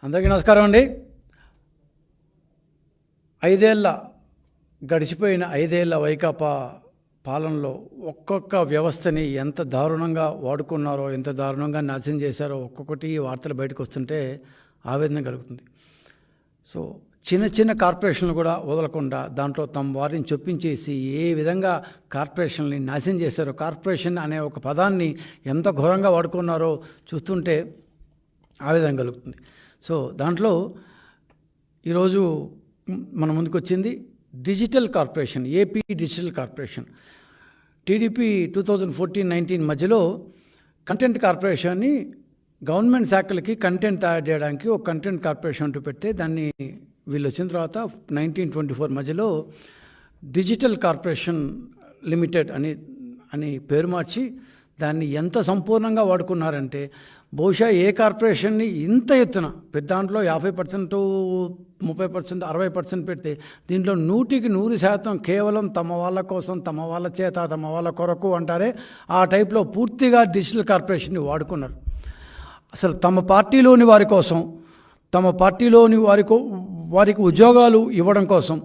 అందరికీ నమస్కారం అండి. గడిచిపోయిన ఐదేళ్ల వైకాపా పాలనలో ఒక్కొక్క వ్యవస్థని ఎంత దారుణంగా వాడుకున్నారో, ఎంత దారుణంగా నాశనం చేశారో ఒక్కొక్కటి వార్తలు బయటకు వస్తుంటే ఆవేదన కలుగుతుంది. సో చిన్న చిన్న కార్పొరేషన్లు కూడా వదలకుండా దాంట్లో తమ వారిని చొప్పించేసి ఏ విధంగా కార్పొరేషన్ని నాశనం చేశారో, కార్పొరేషన్ అనే ఒక పదాన్ని ఎంత ఘోరంగా వాడుకున్నారో చూస్తుంటే ఆవేదన కలుగుతుంది. సో దాంట్లో ఈరోజు మన ముందుకు వచ్చింది digital corporation, AP digital corporation. TDP 2014-19 మధ్యలో కంటెంట్ కార్పొరేషన్ని గవర్నమెంట్ శాఖలకి కంటెంట్ తయారు చేయడానికి ఒక కంటెంట్ కార్పొరేషన్ అంటూ పెడితే దాన్ని వీళ్ళు వచ్చిన తర్వాత 1924 మధ్యలో డిజిటల్ కార్పొరేషన్ లిమిటెడ్ అని పేరు మార్చి దాన్ని ఎంత సంపూర్ణంగా వాడుకున్నారంటే, బహుశా ఏ కార్పొరేషన్ని ఇంత ఎత్తున దాంట్లో 50%, 30%, 60% పెడితే దీంట్లో 100% కేవలం తమ వాళ్ళ కోసం, తమ వాళ్ళ చేత, తమ వాళ్ళ కొరకు అంటారే ఆ టైప్లో పూర్తిగా డిజిటల్ కార్పొరేషన్ని వాడుకున్నారు. అసలు తమ పార్టీలోని వారి కోసం, తమ పార్టీలోని వారికి ఉద్యోగాలు ఇవ్వడం కోసం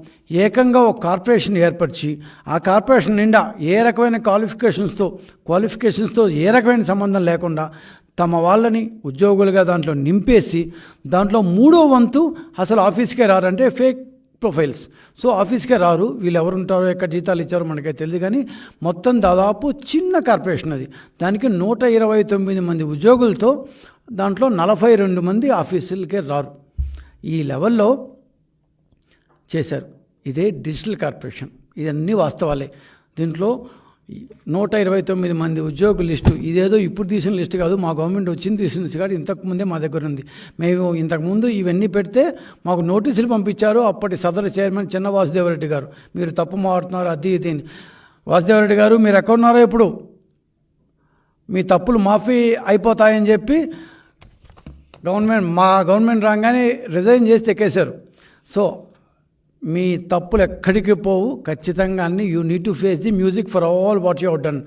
ఏకంగా ఒక కార్పొరేషన్ ఏర్పరిచి ఆ కార్పొరేషన్ నిండా ఏ రకమైన క్వాలిఫికేషన్స్తో ఏ రకమైన సంబంధం లేకుండా తమ వాళ్ళని ఉద్యోగులుగా దాంట్లో నింపేసి దాంట్లో 3వ వంతు అసలు ఆఫీస్కే రారంటే ఫేక్ ప్రొఫైల్స్. సో ఆఫీస్కే రారు, వీళ్ళు ఎవరు ఉంటారో, ఎక్కడ జీతాలు ఇచ్చారో మనకైతే తెలియదు. కానీ మొత్తం దాదాపు చిన్న కార్పొరేషన్ అది. దానికి 129 మంది ఉద్యోగులతో దాంట్లో 42 మంది ఆఫీసులకే రారు. ఈ లెవెల్లో చేశారు. ఇదే డిజిటల్ కార్పొరేషన్. ఇవన్నీ వాస్తవాలే. దీంట్లో 129 మంది ఉద్యోగుల లిస్టు, ఇదేదో ఇప్పుడు తీసిన లిస్టు కాదు, మా గవర్నమెంట్ వచ్చింది తీసిన లిస్టు కాదు, ఇంతకుముందే మా దగ్గర ఉంది. మేము ఇంతకుముందు ఇవన్నీ పెడితే మాకు నోటీసులు పంపించారు అప్పటి సదరు చైర్మన్ చిన్న వాసుదేవరెడ్డి గారు. మీరు తప్పు మారుతున్నారు అది ఇది. వాసుదేవరెడ్డి గారు మీరు ఎక్కడ ఉన్నారో ఇప్పుడు, మీ తప్పులు మాఫీ అయిపోతాయని చెప్పి మా గవర్నమెంట్ రాగానే రిజైన్ చేసి చెక్కేశారు. సో మీ తప్పులు ఎక్కడికి పోవు, ఖచ్చితంగా అన్నీ you need to face the music for all what you have done.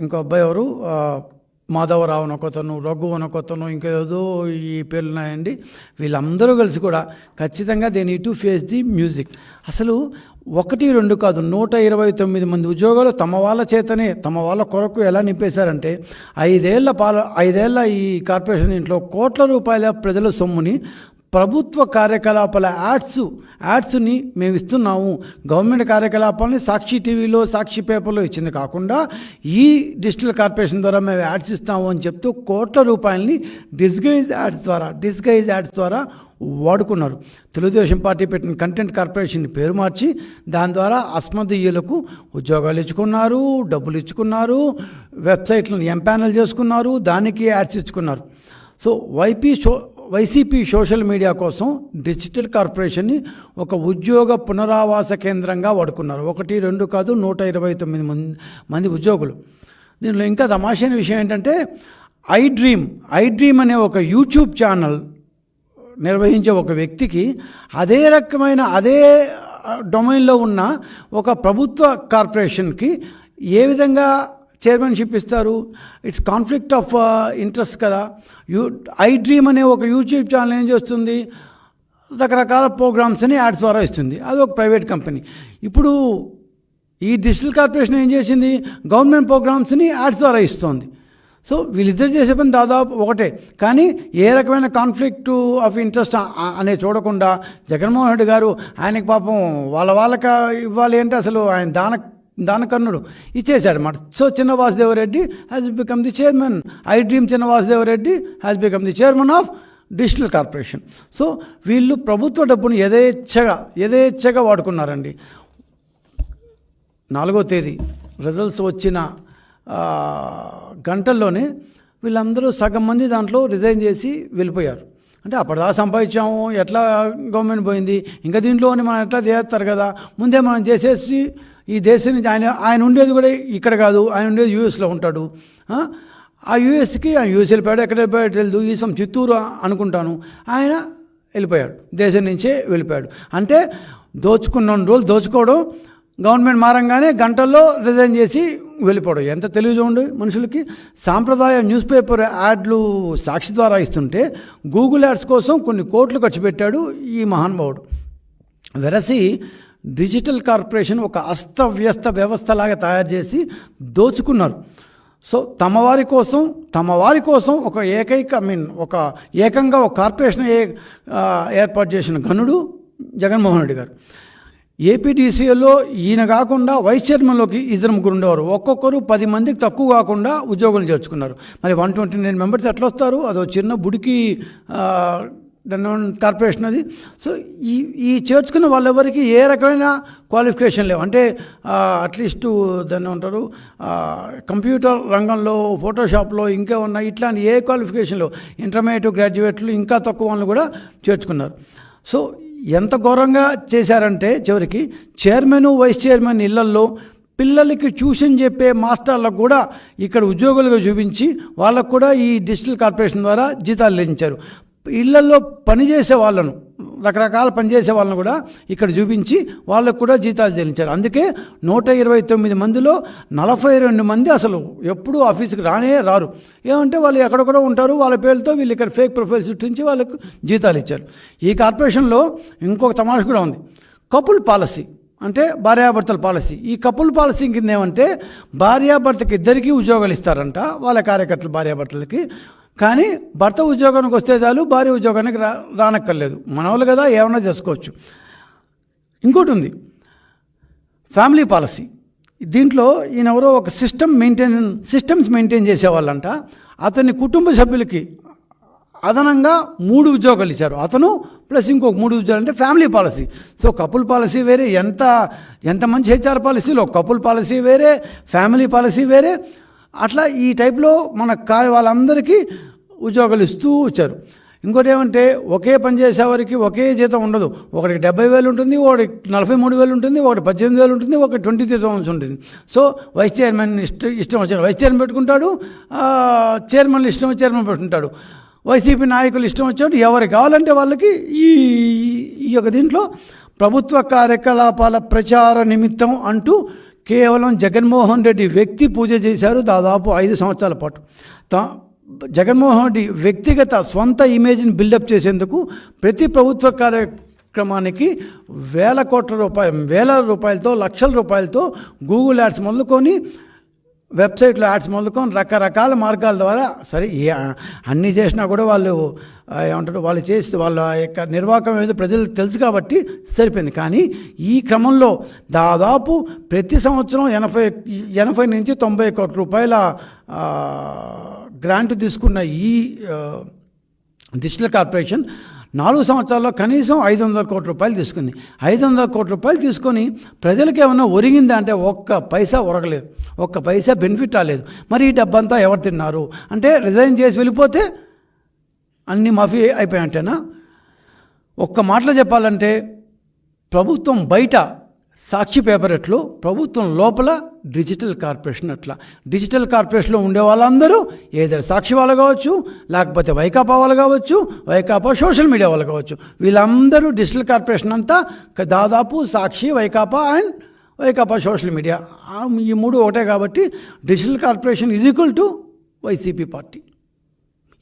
ఇంకో అబ్బాయి ఎవరు, మాధవరావు అనొకతను, రఘు అనొకతను, ఇంకేదో ఈ పేర్లు ఉన్నాయండి. వీళ్ళందరూ కలిసి కూడా ఖచ్చితంగా they need to face the music. అసలు 1-2 కాదు, 129 మంది ఉద్యోగాలు తమ వాళ్ళ చేతనే, తమ వాళ్ళ కొరకు ఎలా నింపేశారంటే, 5 ఏళ్ల ఈ కార్పొరేషన్ ఇంట్లో కోట్ల రూపాయల ప్రజల సొమ్ముని ప్రభుత్వ కార్యకలాపాల యాడ్స్ని మేము ఇస్తున్నాము, గవర్నమెంట్ కార్యకలాపాలని సాక్షి టీవీలో, సాక్షి పేపర్లో ఇచ్చింది కాకుండా ఈ డిజిటల్ కార్పొరేషన్ ద్వారా మేము యాడ్స్ ఇస్తాము అని చెప్తూ కోట్ల రూపాయలని డిస్గైజ్ యాడ్స్ ద్వారా వాడుకున్నారు. తెలుగుదేశం పార్టీ పెట్టిన కంటెంట్ కార్పొరేషన్ పేరు మార్చి దాని ద్వారా అస్మదీయులకు ఉద్యోగాలు ఇచ్చుకున్నారు, డబ్బులు ఇచ్చుకున్నారు, వెబ్సైట్లను ఎంపానల్ చేసుకున్నారు, దానికి యాడ్స్ ఇచ్చుకున్నారు. సో వైసీపీ సోషల్ మీడియా కోసం డిజిటల్ కార్పొరేషన్ని ఒక ఉద్యోగ పునరావాస కేంద్రంగా వాడుకున్నారు. 1-2 కాదు, 129 మంది ఉద్యోగులు. దీనిలో ఇంకా తమాషైన విషయం ఏంటంటే, ఐ డ్రీమ్ అనే ఒక యూట్యూబ్ ఛానల్ నిర్వహించే ఒక వ్యక్తికి అదే డొమైన్లో ఉన్న ఒక ప్రభుత్వ కార్పొరేషన్కి ఏ విధంగా చైర్మన్షిప్ ఇస్తారు? ఇట్స్ కాన్ఫ్లిక్ట్ ఆఫ్ ఇంట్రెస్ట్ కదా. ఐ డ్రీమ్ అనే ఒక యూట్యూబ్ ఛానల్ ఏం చేస్తుంది, రకరకాల ప్రోగ్రామ్స్ని యాడ్స్ ద్వారా ఇస్తుంది. అది ఒక ప్రైవేట్ కంపెనీ. ఇప్పుడు ఈ డిజిటల్ కార్పొరేషన్ ఏం చేసింది, గవర్నమెంట్ ప్రోగ్రామ్స్ని యాడ్స్ ద్వారా ఇస్తుంది. సో వీళ్ళిద్దరు చేసే పని దాదాపు ఒకటే, కానీ ఏ రకమైన కాన్ఫ్లిక్ట్ ఆఫ్ ఇంట్రెస్ట్ అనే చూడకుండా జగన్మోహన్ రెడ్డి గారు ఆయనకి పాపం వాళ్ళకి ఇవ్వాలి అంటే అసలు ఆయన దానకర్ణుడు ఇచ్చేశాడు అన్నమాట. So Chinna Vasudeva Reddy has become the chairman. I dream Chinna Vasudeva Reddy has become the chairman of digital corporation. So వీళ్ళు ప్రభుత్వ డబ్బును యథేచ్ఛగా వాడుకున్నారండి. 4వ తేదీ రిజల్ట్స్ వచ్చిన గంటల్లోనే వీళ్ళందరూ సగం మంది దాంట్లో రిజైన్ చేసి వెళ్ళిపోయారు. అంటే అప్పటిదా సంపాదించాము, ఎట్లా గవర్నమెంట్ పోయింది, ఇంకా దీంట్లోని మనం ఎట్లా చేస్తారు కదా, ముందే మనం చేసేసి ఈ దేశం నుంచి ఆయన ఉండేది కూడా ఇక్కడ కాదు, ఆయన ఉండేది యూఎస్లో ఉంటాడు. ఆ యూఎస్కి ఆయన యూఎస్ వెళ్ళిపోయాడు, ఎక్కడ వెళ్ళిపోయాడు తెలియదు, ఈ చిత్తూరు అనుకుంటాను. ఆయన వెళ్ళిపోయాడు, దేశం నుంచే వెళ్ళిపోయాడు. అంటే దోచుకున్న రోజులు దోచుకోవడం, గవర్నమెంట్ మారంగానే గంటల్లో రిజైన్ చేసి వెళ్ళిపోవడం. ఎంత తెలివి చూడండి మనుషులకి. సాంప్రదాయ న్యూస్ పేపర్ యాడ్లు సాక్షి ద్వారా ఇస్తుంటే గూగుల్ యాడ్స్ కోసం కొన్ని కోట్లు ఖర్చు పెట్టాడు ఈ మహానుభావుడు. వెరసి డిజిటల్ కార్పొరేషన్ ఒక అస్తవ్యస్త వ్యవస్థలాగా తయారు చేసి దోచుకున్నారు. సో తమ వారి కోసం ఒక ఏకంగా ఒక కార్పొరేషన్ ఏర్పాటు చేసిన ఘనుడు జగన్మోహన్ రెడ్డి గారు. ఏపీడీసీఎల్లో ఈయన కాకుండా వైస్ చైర్మన్లోకి 2-3 ఉండేవారు. ఒక్కొక్కరు 10 మందికి తక్కువ కాకుండా ఉద్యోగులు చేర్చుకున్నారు. మరి 129 మెంబర్స్ ఎట్లా వస్తారు? అదో చిన్న బుడికి దాని కార్పొరేషన్ అది. సో ఈ చేర్చుకున్న వాళ్ళెవరికి ఏ రకమైన క్వాలిఫికేషన్ లేవు. అంటే అట్లీస్ట్ దాన్ని ఉంటారు కంప్యూటర్ రంగంలో, ఫోటోషాప్లో ఇంకా ఉన్న ఇట్లాంటి ఏ క్వాలిఫికేషన్ లేవు. ఇంటర్మీడియట్, గ్రాడ్యుయేట్లు ఇంకా తక్కువ వాళ్ళు కూడా చేర్చుకున్నారు. సో ఎంత ఘోరంగా చేశారంటే చివరికి చైర్మన్, వైస్ చైర్మన్ ఇళ్లల్లో పిల్లలకి ట్యూషన్ చెప్పే మాస్టర్లకు కూడా ఇక్కడ ఉద్యోగులుగా చూపించి వాళ్ళకు కూడా ఈ డిజిటల్ కార్పొరేషన్ ద్వారా జీతాలు లభించారు. ఇళ్లల్లో పనిచేసే వాళ్ళను, రకరకాల పనిచేసే వాళ్ళను కూడా ఇక్కడ చూపించి వాళ్ళకు కూడా జీతాలు చెల్లించారు. అందుకే 129 మందిలో 42 మంది అసలు ఎప్పుడూ ఆఫీస్కి రారు. ఏమంటే వాళ్ళు ఎక్కడెక్కడో ఉంటారు, వాళ్ళ పేర్లతో వీళ్ళు ఇక్కడ ఫేక్ ప్రొఫైల్ సృష్టించి వాళ్ళకు జీతాలు ఇచ్చారు. ఈ కార్పొరేషన్లో ఇంకొక తమాష కూడా ఉంది. కపుల్ పాలసీ అంటే భార్యాభర్తల పాలసీ. ఈ కపుల్ పాలసీ కింద ఏమంటే భార్యాభర్తకి ఇద్దరికీ ఉద్యోగాలు ఇస్తారంట వాళ్ళ కార్యకర్తలు భార్యాభర్తలకి. కానీ భర్త ఉద్యోగానికి వస్తే చాలు, భార్య ఉద్యోగానికి రానక్కర్లేదు. మనవాళ్ళు కదా, ఏమన్నా చేసుకోవచ్చు. ఇంకోటి ఉంది ఫ్యామిలీ పాలసీ. దీంట్లో ఈయనెవరో ఒక సిస్టమ్స్ మెయింటైన్ చేసేవాళ్ళంట. అతని కుటుంబ సభ్యులకి అదనంగా 3 ఉద్యోగాలు ఇచ్చారు. అతను ప్లస్ ఇంకొక 3 ఉద్యోగాలు. అంటే family policy. So couple policy వేరే. ఎంత మంచి హెచ్ఆర్ పాలసీలో కపుల్ పాలసీ వేరే, ఫ్యామిలీ పాలసీ వేరే. అట్లా ఈ టైప్లో మన వాళ్ళందరికీ ఉద్యోగాలు ఇస్తూ వచ్చారు. ఇంకోటి ఏమంటే ఒకే పని చేసేవారికి ఒకే జీతం ఉండదు. ఒకటికి 70,000 ఉంటుంది, ఒకటికి 43,000 ఉంటుంది, ఒకటి 18,000 ఉంటుంది, ఒకటి 23,000 ఉంటుంది. సో వైస్ చైర్మన్ ఇష్టం వచ్చిన వైస్ చైర్మన్ పెట్టుకుంటాడు, చైర్మన్లు ఇష్టం వచ్చి చైర్మన్ పెట్టుకుంటాడు, వైసీపీ నాయకులు ఇష్టం వచ్చాడు. ఎవరికి కావాలంటే వాళ్ళకి ఈ యొక్క దీంట్లో ప్రభుత్వ కార్యకలాపాల ప్రచార నిమిత్తం అంటూ కేవలం జగన్మోహన్ రెడ్డి వ్యక్తి పూజ చేశారు దాదాపు 5 సంవత్సరాల పాటు. జగన్మోహన్ రెడ్డి వ్యక్తిగత సొంత ఇమేజ్ని బిల్డప్ చేసేందుకు ప్రతి ప్రభుత్వ కార్యక్రమానికి వేల రూపాయలతో, లక్షల రూపాయలతో గూగుల్ యాడ్స్ మొదలుకొని, వెబ్సైట్లో యాడ్స్ మొదలుకొని రకరకాల మార్గాల ద్వారా సరే అన్నీ చేసినా కూడా వాళ్ళు ఏమంటారు, వాళ్ళు చేసి వాళ్ళ యొక్క నిర్వాహకం ఏదో ప్రజలకు తెలుసు కాబట్టి సరిపోయింది. కానీ ఈ క్రమంలో దాదాపు ప్రతి సంవత్సరం 80 నుంచి 90 కోట్ల రూపాయల గ్రాంట్ తీసుకున్న ఈ డిజిటల్ కార్పొరేషన్ 4 సంవత్సరాల్లో కనీసం 500 కోట్ల రూపాయలు తీసుకుంది. 500 కోట్ల రూపాయలు తీసుకొని ప్రజలకు ఏమన్నా ఒరిగిందా అంటే ఒక్క పైసా ఒరగలేదు, ఒక్క పైసా బెనిఫిట్ రాలేదు. మరి ఈ డబ్బంతా ఎవరు తిన్నారు అంటే రిజైన్ చేసి వెళ్ళిపోతే అన్నీ మాఫీ అయిపోయాయంటేనా? ఒక్క మాటలో చెప్పాలంటే ప్రభుత్వం బయట సాక్షి పేపర్ ఎట్లో, ప్రభుత్వం లోపల డిజిటల్ కార్పొరేషన్ అట్లా. డిజిటల్ కార్పొరేషన్లో ఉండే వాళ్ళందరూ ఏదో సాక్షి వాళ్ళు కావచ్చు, లేకపోతే వైకాపా వాళ్ళు కావచ్చు, వైకాపా సోషల్ మీడియా వాళ్ళు కావచ్చు. వీళ్ళందరూ డిజిటల్ కార్పొరేషన్ అంతా దాదాపు Sakshi, Vaikapa and Vaikapa social media ఈ 3 ఒకటే. కాబట్టి digital corporation is equal to YCP party.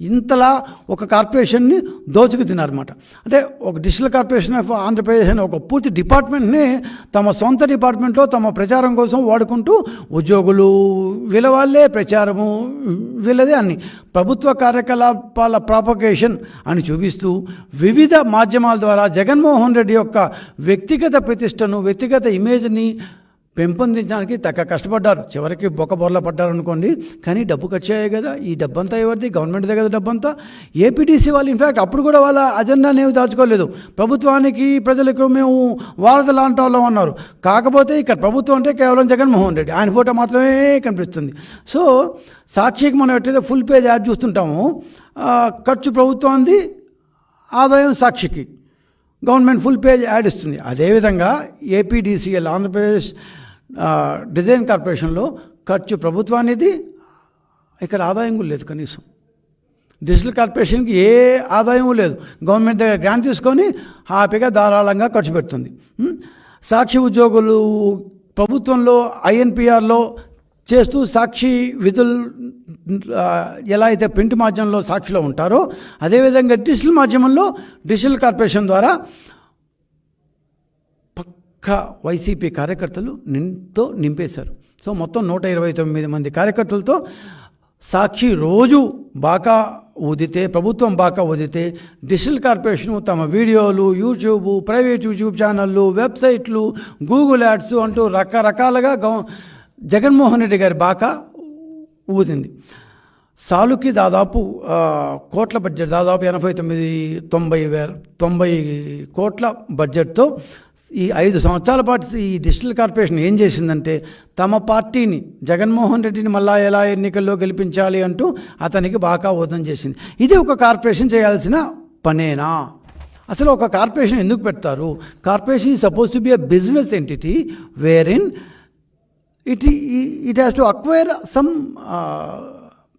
ఇంతలా ఒక కార్పొరేషన్ని దోచుకు తిన్నారన్నమాట. అంటే ఒక డిజిటల్ కార్పొరేషన్ ఆఫ్ ఆంధ్రప్రదేశ్ అనే ఒక పూర్తి డిపార్ట్మెంట్ని తమ సొంత డిపార్ట్మెంట్లో తమ ప్రచారం కోసం వాడుకుంటూ ఉద్యోగులు వీళ్ళవాళ్ళే, ప్రచారము వీళ్ళదే, అన్ని ప్రభుత్వ కార్యకలాపాల ప్రాపగేషన్ అని చూపిస్తూ వివిధ మాధ్యమాల ద్వారా జగన్మోహన్ రెడ్డి యొక్క వ్యక్తిగత ప్రతిష్టను, వ్యక్తిగత ఇమేజ్ని పెంపొందించడానికి తగ్గ కష్టపడ్డారు. చివరికి బొర్ల పడ్డారు అనుకోండి. కానీ డబ్బు ఖర్చు అయ్యాయి కదా. ఈ డబ్బంతా ఎవరిది? గవర్నమెంట్ దగ్గర డబ్బంతా. ఏపీటీసీ వాళ్ళు ఇన్ఫ్యాక్ట్ అప్పుడు కూడా వాళ్ళ అజెండాని ఏమి దాచుకోలేదు. ప్రభుత్వానికి, ప్రజలకు మేము వారధి లాంటి వాళ్ళం అన్నారు. కాకపోతే ఇక్కడ ప్రభుత్వం అంటే కేవలం జగన్మోహన్ రెడ్డి, ఆయన ఫోటో మాత్రమే కనిపిస్తుంది. సో సాక్షికి మనం ఎట్టయితే ఫుల్ పేజ్ యాడ్ చూస్తుంటాము, ఖర్చు ప్రభుత్వానికి, ఆదాయం సాక్షికి, గవర్నమెంట్ ఫుల్ పేజ్ యాడ్ ఇస్తుంది. అదేవిధంగా ఏపీడీసీఎల్ ఆంధ్రప్రదేశ్ డిజైన్ కార్పొరేషన్లో ఖర్చు ప్రభుత్వానికి, ఇక్కడ ఆదాయం కూడా లేదు. కనీసం డిజిటల్ కార్పొరేషన్కి ఏ ఆదాయం లేదు. గవర్నమెంట్ దగ్గర గ్రాంట్ తీసుకొని హ్యాపీగా ధారాళంగా ఖర్చు పెడుతుంది. సాక్షి ఉద్యోగులు ప్రభుత్వంలో ఐఎన్పిఆర్లో చేస్తూ సాక్షి విధులు ఎలా అయితే ప్రింట్ మాధ్యమంలో సాక్షిలో ఉంటారో అదేవిధంగా డిజిటల్ మాధ్యమంలో డిజిటల్ కార్పొరేషన్ ద్వారా పక్కా వైసీపీ కార్యకర్తలు నింపేశారు. సో మొత్తం 129 మంది కార్యకర్తలతో సాక్షి రోజు బాకా ఊదితే, ప్రభుత్వం బాకా ఊదితే డిజిటల్ కార్పొరేషను తమ వీడియోలు, యూట్యూబ్, ప్రైవేట్ యూట్యూబ్ ఛానళ్ళు, వెబ్సైట్లు, గూగుల్ యాడ్స్ అంటూ రకరకాలుగా జగన్మోహన్ రెడ్డి గారి బాకా ఊదింది. సాలుకి దాదాపు కోట్ల బడ్జెట్, దాదాపు 89-90 కోట్ల బడ్జెట్తో ఈ 5 సంవత్సరాల పాటు ఈ డిజిటల్ కార్పొరేషన్ ఏం చేసిందంటే తమ పార్టీని, జగన్మోహన్ రెడ్డిని మళ్ళా ఎలా ఎన్నికల్లో గెలిపించాలి అంటూ అతనికి బాగా ఓదం చేసింది. ఇది ఒక కార్పొరేషన్ చేయాల్సిన పనేనా? అసలు ఒక కార్పొరేషన్ ఎందుకు పెడతారు? Corporation is suppose to be a business entity where in it has to acquire some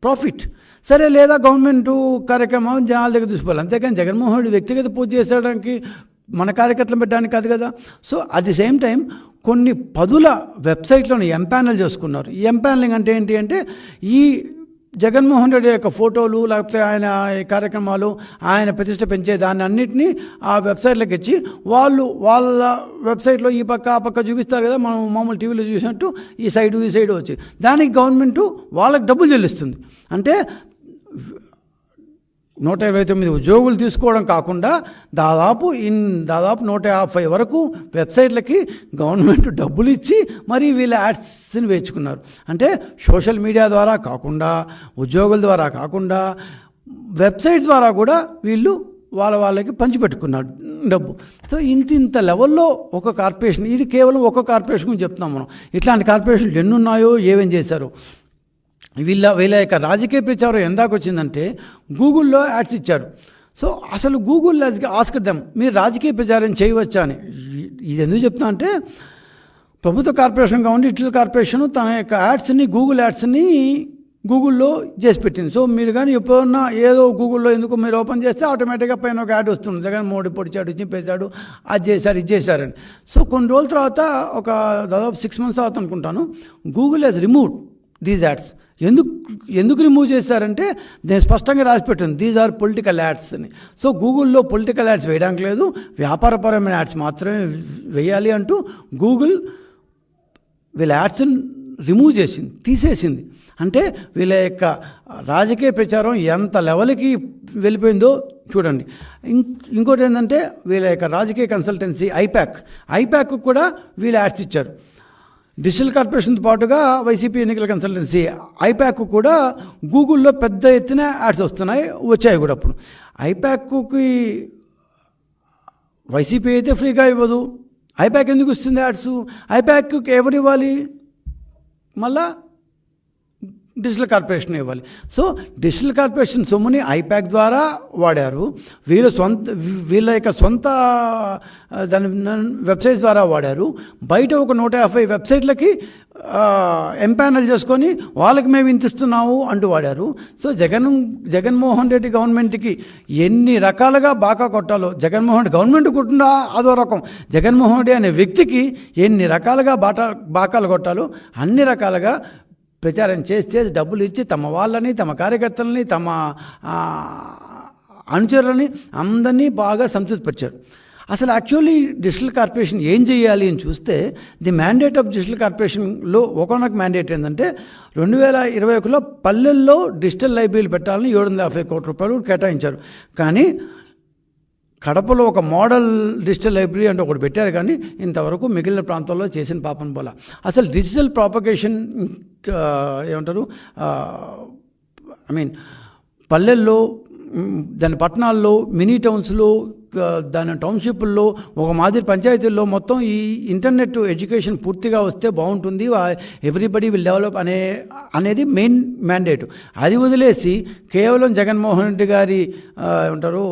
profit. సరే, లేదా గవర్నమెంట్ కార్యక్రమం జనాల దగ్గర చూసుకోవాలి, అంతేకాని జగన్మోహన్ రెడ్డి వ్యక్తిగత పూజ చేసేయడానికి, మన కార్యకర్తలు పెట్టడానికి కాదు కదా. So at the same time కొన్ని పదుల వెబ్సైట్లను ఎంపానల్ చేసుకున్నారు. ఈ ఎంపానలింగ్ అంటే ఏంటి అంటే ఈ జగన్మోహన్ రెడ్డి యొక్క ఫోటోలు, లేకపోతే ఆయన కార్యక్రమాలు, ఆయన ప్రతిష్ట పెంచే దాన్ని అన్నింటినీ ఆ వెబ్సైట్లకు ఇచ్చి వాళ్ళ వెబ్సైట్లో ఈ పక్క ఆ పక్క చూపిస్తారు కదా, మనం మామూలు టీవీలో చూసినట్టు ఈ సైడు వచ్చి దానికి గవర్నమెంటు వాళ్ళకి డబ్బులు చెల్లిస్తుంది. అంటే 129 ఉద్యోగులు తీసుకోవడం కాకుండా దాదాపు 150 వరకు వెబ్సైట్లకి గవర్నమెంట్ డబ్బులు ఇచ్చి మరి వీళ్ళ యాడ్స్ని వేయించుకున్నారు. అంటే సోషల్ మీడియా ద్వారా కాకుండా, ఉద్యోగుల ద్వారా కాకుండా, వెబ్సైట్ ద్వారా కూడా వీళ్ళు వాళ్ళకి పంచిపెట్టుకున్నారు డబ్బు. సో ఇంత లెవెల్లో ఒక కార్పొరేషన్, ఇది కేవలం ఒక కార్పొరేషన్ గురించి చెప్తున్నాం మనం. ఇట్లాంటి కార్పొరేషన్లు ఎన్ని ఉన్నాయో, ఏమేం చేశారు. వీళ్ళ యొక్క రాజకీయ ప్రచారం ఎందాక వచ్చిందంటే గూగుల్లో యాడ్స్ ఇచ్చారు. సో అసలు గూగుల్ ఆస్కర్దాం, మీరు రాజకీయ ప్రచారం చేయవచ్చా అని. ఇది ఎందుకు చెప్తా అంటే ప్రభుత్వ కార్పొరేషన్ కావండి, డిజిటల్ కార్పొరేషన్ తన యొక్క యాడ్స్ని, గూగుల్ యాడ్స్ని గూగుల్లో చేసి పెట్టింది. సో మీరు కానీ ఎప్పుడన్నా ఏదో గూగుల్లో ఎందుకు మీరు ఓపెన్ చేస్తే ఆటోమేటిక్గా పైన ఒక యాడ్ వస్తుంది, జగన్మోహన్ పొడిచాడు, చింపేశాడు, అది చేశారు, ఇది చేశారని. సో కొన్ని రోజుల తర్వాత, ఒక దాదాపు 6 months తర్వాత అనుకుంటాను, Google has removed these ads. ఎందుకు రిమూవ్ చేశారంటే నేను స్పష్టంగా రాసిపెట్టింది, దీస్ ఆర్ పొలిటికల్ యాడ్స్ అని. సో గూగుల్లో పొలిటికల్ యాడ్స్ వేయడానికి లేదు, వ్యాపారపరమైన యాడ్స్ మాత్రమే వేయాలి అంటూ గూగుల్ వీళ్ళ యాడ్స్ని రిమూవ్ చేసింది, తీసేసింది. అంటే వీళ్ళ యొక్క రాజకీయ ప్రచారం ఎంత లెవెల్కి వెళ్ళిపోయిందో చూడండి. ఇంకోటి ఏంటంటే వీళ్ళ యొక్క రాజకీయ కన్సల్టెన్సీ ఐపాక్ కూడా వీళ్ళు యాడ్స్ ఇచ్చారు. డిజిటల్ కార్పొరేషన్తో పాటుగా వైసీపీ ఎన్నికల కన్సల్టెన్సీ ఐపాక్ కూడా గూగుల్లో పెద్ద ఎత్తున యాడ్స్ వచ్చాయి కూడా. అప్పుడు ఐపాక్కి వైసీపీ అయితే ఫ్రీగా ఇవ్వదు, ఐపాక్ ఎందుకు ఇస్తుంది యాడ్స్? ఐపాక్కి ఎవరు ఇవ్వాలి? మళ్ళా డిజిటల్ కార్పొరేషన్ ఇవ్వాలి. సో డిజిటల్ కార్పొరేషన్ సొమ్ముని ఐపాక్ ద్వారా వాడారు, వీళ్ళ యొక్క సొంత దాని వెబ్సైట్స్ ద్వారా వాడారు. బయట ఒక 150 వెబ్సైట్లకి ఎంపానల్ చేసుకొని వాళ్ళకి మేము ఇంతిస్తున్నాము అంటూ వాడారు. సో జగన్మోహన్ రెడ్డి గవర్నమెంట్కి ఎన్ని రకాలుగా బాకా కొట్టాలో, జగన్మోహన్ రెడ్డి గవర్నమెంట్ కొట్టినా అదో రకం, జగన్మోహన్ రెడ్డి అనే వ్యక్తికి ఎన్ని రకాలుగా బాకాలు కొట్టాలో అన్ని రకాలుగా ప్రచారం చేసి డబ్బులు ఇచ్చి తమ వాళ్ళని, తమ కార్యకర్తలని, తమ అనుచరులని అందరినీ బాగా సంతృప్తిపరిచారు. అసలు యాక్చువల్లీ డిజిటల్ కార్పొరేషన్ ఏం చేయాలి అని చూస్తే, ది మ్యాండేట్ ఆఫ్ డిజిటల్ కార్పొరేషన్లో ఒకనొక మ్యాండేట్ ఏంటంటే 2021లో పల్లెల్లో డిజిటల్ లైబ్రరీలు పెట్టాలని 750 కోట్ల రూపాయలు కేటాయించారు. కానీ కడపలో ఒక మోడల్ డిజిటల్ లైబ్రరీ అంటే ఒకటి పెట్టారు, కానీ ఇంతవరకు మిగిలిన ప్రాంతాల్లో చేసిన పాపం పోలా. అసలు డిజిటల్ ప్రాపగేషన్ ఏమంటారు, పల్లెల్లో, దాని పట్టణాల్లో, మినీ టౌన్స్లో, దాని టౌన్షిప్ల్లో, ఒక మాదిరి పంచాయతీల్లో మొత్తం ఈ ఇంటర్నెట్ ఎడ్యుకేషన్ పూర్తిగా వస్తే బాగుంటుంది, ఎవ్రీబడి విల్ డెవలప్ అనేది మెయిన్ మ్యాండేట్. అది వదిలేసి కేవలం జగన్మోహన్ రెడ్డి గారి ఏమంటారు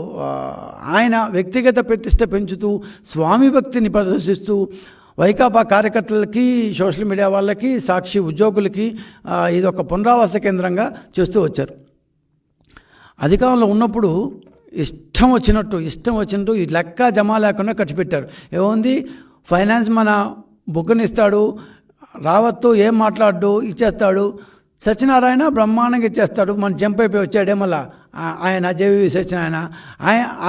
ఆయన వ్యక్తిగత ప్రతిష్ట పెంచుతూ, స్వామి భక్తిని ప్రదర్శిస్తూ, వైకాపా కార్యకర్తలకి, సోషల్ మీడియా వాళ్ళకి, సాక్షి ఉద్యోగులకి ఇది ఒక పునరావాస కేంద్రంగా చేస్తూ వచ్చారు. అధికారంలో ఉన్నప్పుడు ఇష్టం వచ్చినట్టు ఈ లెక్క జమ లేకుండా ఖర్చు పెట్టారు. ఏముంది, ఫైనాన్స్ మన బుగ్గనిస్తాడు, రావత్తు ఏం మాట్లాడు ఇచ్చేస్తాడు. సత్యనారాయణ బ్రహ్మాండంగా ఇచ్చేస్తాడు. మన జంప్ అయిపోయి వచ్చాడే మళ్ళా ఆయన జేవీ సత్యనారాయణ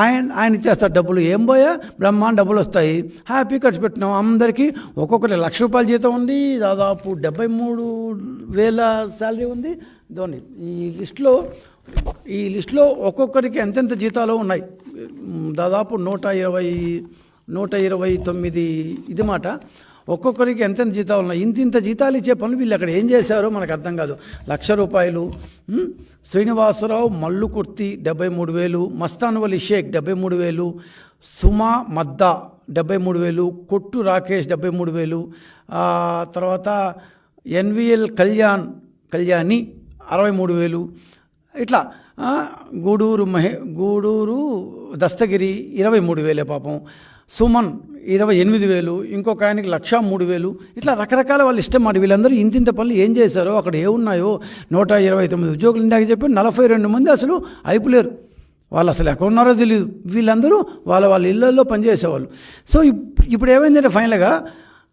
ఆయన ఇచ్చేస్తాడు డబ్బులు. ఏం పోయా బ్రహ్మాండ డబ్బులు వస్తాయి, హ్యాపీ ఖర్చు పెట్టినాం. అందరికీ ఒక్కొక్కరి ₹1,00,000 జీతం ఉంది, దాదాపు 73,000 శాలరీ ఉంది. ధోని ఈ లిస్టులో ఒక్కొక్కరికి ఎంతెంత జీతాలు ఉన్నాయి, దాదాపు 129 ఇది మాట. ఒక్కొక్కరికి ఎంతెంత జీతాలు ఉన్నాయి. ఇంత జీతాలు ఇచ్చే పనులు వీళ్ళు అక్కడ ఏం చేశారో మనకు అర్థం కాదు. ₹1,00,000. శ్రీనివాసరావు మల్లుకుర్తి 73,000, మస్తాన్ వలి షేక్ 73,000, సుమా మద్దా 73,000, కొట్టు రాకేష్ 73,000, తర్వాత ఎన్విఎల్ కళ్యాణి 63,000. ఇట్లా గూడూరు దస్తగిరి 23,000 పాపం, సుమన్ 28,000, ఇంకొక ఆయనకి 1,03,000. ఇట్లా రకరకాల వాళ్ళు ఇష్టం మాట. వీళ్ళందరూ ఇంతింత పనులు ఏం చేశారో, అక్కడ ఏమున్నాయో 129 ఉద్యోగులు ఇందాక చెప్పి 42 మంది అసలు అయిపోలేరు. వాళ్ళు అసలు ఎక్కడ ఉన్నారో తెలియదు. వీళ్ళందరూ వాళ్ళ ఇళ్ళల్లో పనిచేసేవాళ్ళు. సో ఇప్పుడు ఏమైందంటే ఫైనల్గా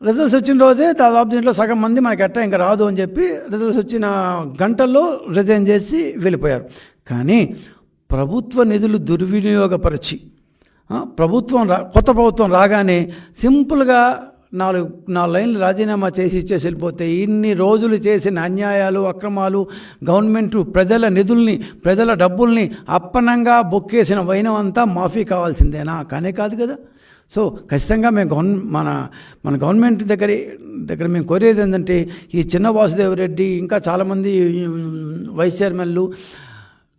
రిజల్ట్స్ వచ్చిన రోజే దాదాపు దీంట్లో సగం మంది మనకి ఎట్టా ఇంకా రాదు అని చెప్పి రిజల్ట్స్ వచ్చిన గంటల్లో రిజైన్ చేసి వెళ్ళిపోయారు. కానీ ప్రభుత్వ నిధులు దుర్వినియోగపరిచి కొత్త ప్రభుత్వం రాగానే సింపుల్గా 4 లైన్లు రాజీనామా చేసి ఇచ్చేసి వెళ్ళిపోతే ఇన్ని రోజులు చేసిన అన్యాయాలు, అక్రమాలు, గవర్నమెంట్ ప్రజల నిధుల్ని, ప్రజల డబ్బుల్ని అప్పనంగా బొక్కేసిన వైనం అంతా మాఫీ కావాల్సిందేనా? కానే కాదు కదా. సో ఖచ్చితంగా మేము మన గవర్నమెంట్ దగ్గర మేము కోరేది ఏంటంటే, ఈ చిన్న వాసుదేవరెడ్డి ఇంకా చాలామంది వైస్ చైర్మన్లు,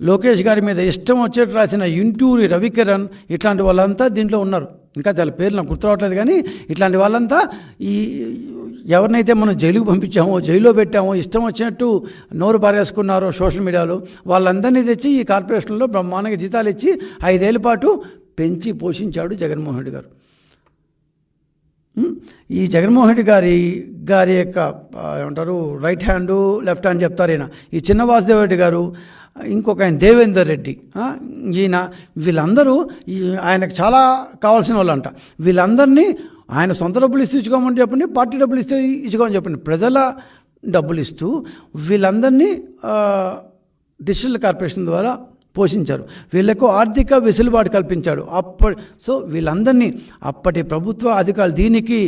లోకేష్ గారి మీద ఇష్టం వచ్చేట్టు రాసిన ఇంటూరి రవికిరణ్, ఇట్లాంటి వాళ్ళంతా దీంట్లో ఉన్నారు. ఇంకా చాలా పేర్లు నాకు గుర్తురావట్లేదు. కానీ ఇట్లాంటి వాళ్ళంతా ఎవరినైతే మనం జైలుకు పంపించామో, జైల్లో పెట్టామో, ఇష్టం వచ్చినట్టు నోరు పారేసుకున్నారో సోషల్ మీడియాలో, వాళ్ళందరినీ తెచ్చి ఈ కార్పొరేషన్లో బ్రహ్మాండంగా జీతాలు ఇచ్చి 5 ఏళ్ల పాటు పెంచి పోషించాడు జగన్మోహన్ రెడ్డి గారు. ఈ జగన్మోహన్ రెడ్డి గారి యొక్క ఏమంటారు రైట్ హ్యాండు, లెఫ్ట్ హ్యాండ్ చెప్తారు ఈయన. ఈ చిన్న వాసుదేవ్ రెడ్డి గారు, ఇంకొక ఆయన దేవేందర్ రెడ్డి, ఈయన, వీళ్ళందరూ ఆయనకు చాలా కావాల్సిన వాళ్ళు అంట. వీళ్ళందరినీ ఆయన సొంత డబ్బులు ఇస్తూ ఇచ్చుకోమని చెప్పండి, పార్టీ డబ్బులు ఇస్తూ ఇచ్చుకోమని చెప్పండి, ప్రజల డబ్బులు ఇస్తూ వీళ్ళందరినీ డిజిటల్ కార్పొరేషన్ ద్వారా పోషించారు. వీళ్లకు ఆర్థిక వెసులుబాటు కల్పించాడు. సో వీళ్ళందరినీ అప్పటి ప్రభుత్వ అధికారులు, దీనికి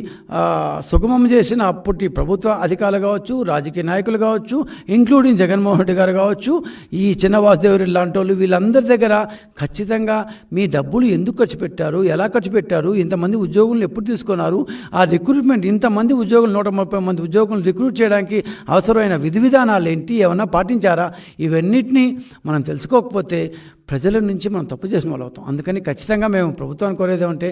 సుగమం చేసిన అప్పటి ప్రభుత్వ అధికారులు కావచ్చు, రాజకీయ నాయకులు కావచ్చు, ఇంక్లూడింగ్ జగన్మోహన్ రెడ్డి గారు కావచ్చు, ఈ చిన్న వాసుదేవరెడ్డి లాంటి వాళ్ళు, వీళ్ళందరి దగ్గర ఖచ్చితంగా మీ డబ్బులు ఎందుకు ఖర్చు పెట్టారు, ఎలా ఖర్చు పెట్టారు, ఇంతమంది ఉద్యోగులను ఎప్పుడు తీసుకున్నారు, ఆ రిక్రూట్మెంట్, ఇంతమంది ఉద్యోగులు 130 మంది ఉద్యోగులను రిక్రూట్ చేయడానికి అవసరమైన విధి విధానాలు ఏంటి, ఏమన్నా పాటించారా, ఇవన్నిటినీ మనం తెలుసుకోకపోతే ప్రజల నుంచి మనం తప్పు చేసిన వాళ్ళు అవుతాం. అందుకని ఖచ్చితంగా మేము ప్రభుత్వాన్ని కోరేది ఏమంటే,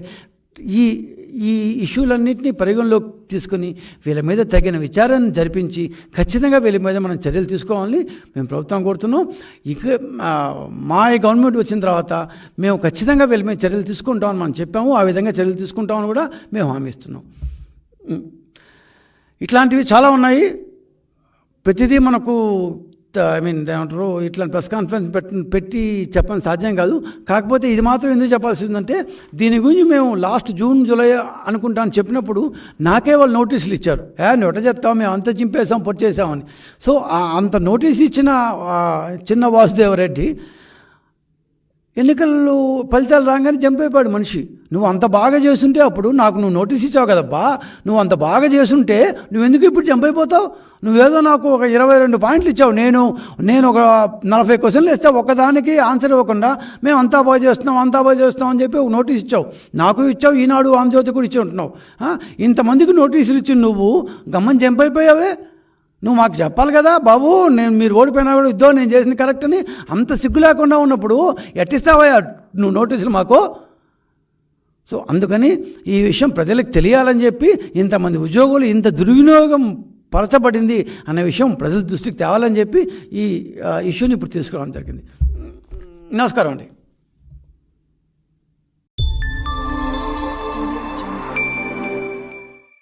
ఈ ఇష్యూలన్నింటినీ పరిగణలోకి తీసుకుని వీళ్ళ మీద తగిన విచారణ జరిపించి ఖచ్చితంగా వీళ్ళ మీద మనం చర్యలు తీసుకోవాలని మేము ప్రభుత్వం కోరుతున్నాం. ఇక మా గవర్నమెంట్ వచ్చిన తర్వాత మేము ఖచ్చితంగా వీళ్ళ మీద చర్యలు తీసుకుంటామని మనం చెప్పాము. ఆ విధంగా చర్యలు తీసుకుంటామని కూడా మేము హామీ ఇస్తున్నాం. ఇట్లాంటివి చాలా ఉన్నాయి. ప్రతిదీ మనకు ఏమంటారు ఇట్లాంటి ప్రెస్ కాన్ఫరెన్స్ పెట్టి చెప్పడం సాధ్యం కాదు. కాకపోతే ఇది మాత్రం ఎందుకు చెప్పాల్సి ఉందంటే, దీని గురించి మేము లాస్ట్ జూన్ జూలై అనుకుంటాను చెప్పినప్పుడు నాకే వాళ్ళు నోటీసులు ఇచ్చారు. నువ్వు ఎట్ట చెప్తావు, మేము అంత చింపేసాం, పొట్టు చేసామని. సో అంత నోటీస్ ఇచ్చిన చిన్న వాసుదేవరెడ్డి ఎన్నికలు ఫలితాలు రాగానే చంపేపాడు మనిషి. నువ్వు అంత బాగా చేస్తుంటే అప్పుడు నాకు నువ్వు నోటీస్ ఇచ్చావు కదబ్బా, నువ్వు అంత బాగా చేస్తుంటే నువ్వు ఎందుకు ఇప్పుడు చంపైపోతావు? నువ్వేదో నాకు ఒక 22 పాయింట్లు ఇచ్చావు, నేను ఒక 40 క్వశ్చన్లు ఇస్తే ఒక్కదానికి ఆన్సర్ ఇవ్వకుండా మేము అంతా బాగా చేస్తున్నాం అని చెప్పి ఒక నోటీస్ ఇచ్చావు. నాకు ఇచ్చావు, ఈనాడు ఆంధ్రజ్యోతి కూడా ఇచ్చి ఉంటున్నావు. ఇంతమందికి నోటీసులు ఇచ్చి నువ్వు గమ్మని చంపైపోయావే. నువ్వు మాకు చెప్పాలి కదా బాబు, మీరు ఓడిపోయినా కూడా ఇద్దో నేను చేసింది కరెక్ట్ అని. అంత సిగ్గు లేకుండా ఉన్నప్పుడు ఎట్టిస్తావయ్యా నువ్వు నోటీసులు మాకు? సో అందుకని ఈ విషయం ప్రజలకు తెలియాలని చెప్పి, ఇంతమంది ఉద్యోగులు ఇంత దుర్వినియోగం పరచబడింది అనే విషయం ప్రజల దృష్టికి తేవాలని చెప్పి ఈ ఇష్యూని ఇప్పుడు తీసుకురావడం జరిగింది. నమస్కారం అండి.